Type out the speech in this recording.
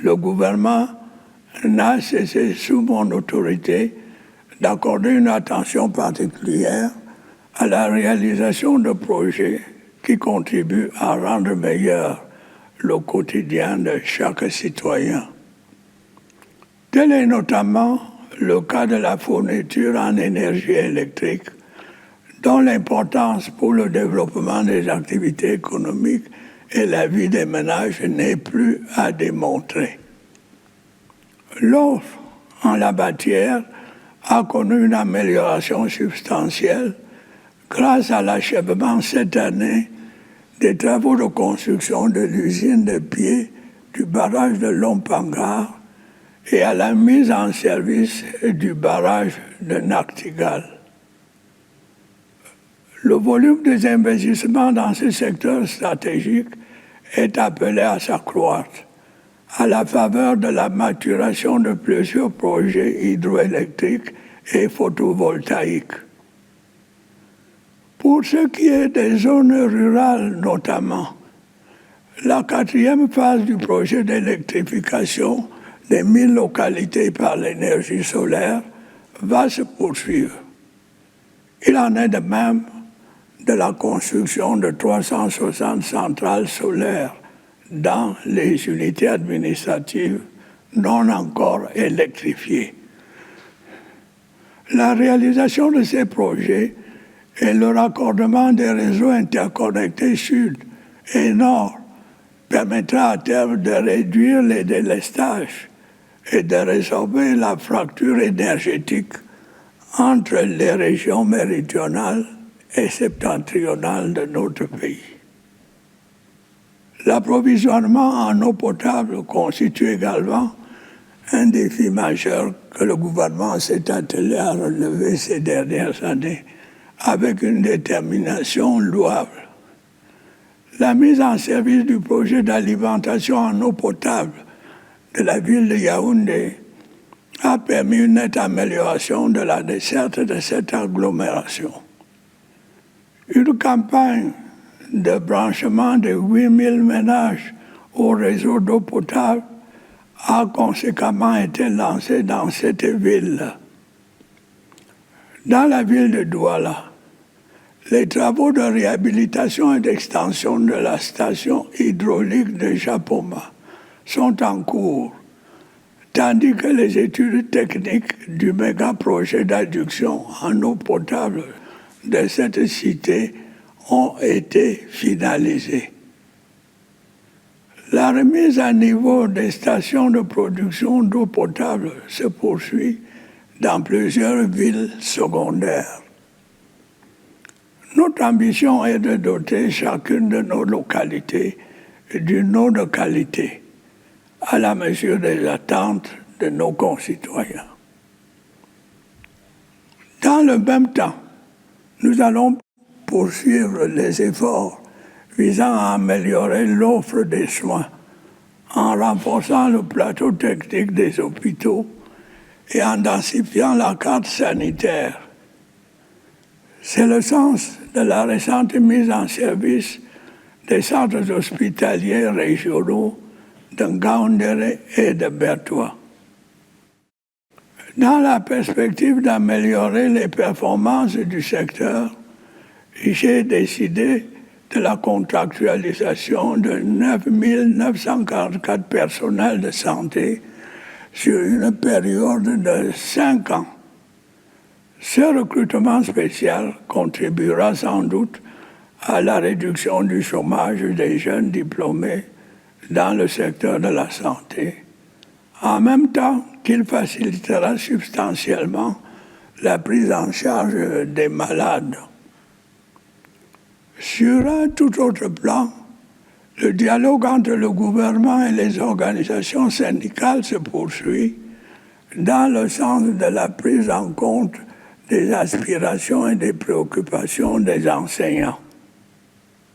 le gouvernement n'a cessé, sous mon autorité, d'accorder une attention particulière à la réalisation de projets qui contribuent à rendre meilleur le quotidien de chaque citoyen. Tel est notamment le cas de la fourniture en énergie électrique, dont l'importance pour le développement des activités économiques et la vie des ménages n'est plus à démontrer. L'offre en la matière a connu une amélioration substantielle grâce à l'achèvement cette année des travaux de construction de l'usine de pied du barrage de Lompangar et à la mise en service du barrage de Nachtigal. Le volume des investissements dans ce secteur stratégique est appelé à s'accroître à la faveur de la maturation de plusieurs projets hydroélectriques et photovoltaïques. Pour ce qui est des zones rurales notamment, la 4e phase du projet d'électrification des 1000 localités par l'énergie solaire va se poursuivre. Il en est de même de la construction de 360 centrales solaires dans les unités administratives non encore électrifiées. La réalisation de ces projets et le raccordement des réseaux interconnectés sud et nord permettra à terme de réduire les délestages et de résorber la fracture énergétique entre les régions méridionales et septentrionales de notre pays. L'approvisionnement en eau potable constitue également un défi majeur que le gouvernement s'est attelé à relever ces dernières années avec une détermination louable. La mise en service du projet d'alimentation en eau potable de la ville de Yaoundé a permis une nette amélioration de la desserte de cette agglomération. Une campagne de branchement de 8000 ménages au réseau d'eau potable a conséquemment été lancée dans cette ville. Dans la ville de Douala, les travaux de réhabilitation et d'extension de la station hydraulique de Japoma sont en cours, tandis que les études techniques du méga-projet d'adduction en eau potable de cette cité ont été finalisées. La remise à niveau des stations de production d'eau potable se poursuit dans plusieurs villes secondaires. Notre ambition est de doter chacune de nos localités d'une eau de qualité, à la mesure des attentes de nos concitoyens. Dans le même temps, nous allons poursuivre les efforts visant à améliorer l'offre des soins en renforçant le plateau technique des hôpitaux et en densifiant la carte sanitaire. C'est le sens de la récente mise en service des centres hospitaliers régionaux de Ngaoundéré et de Bertoua. Dans la perspective d'améliorer les performances du secteur, j'ai décidé de la contractualisation de 9 944 personnels de santé sur une période de 5 ans. Ce recrutement spécial contribuera sans doute à la réduction du chômage des jeunes diplômés dans le secteur de la santé, en même temps qu'il facilitera substantiellement la prise en charge des malades. Sur un tout autre plan, le dialogue entre le gouvernement et les organisations syndicales se poursuit dans le sens de la prise en compte des aspirations et des préoccupations des enseignants.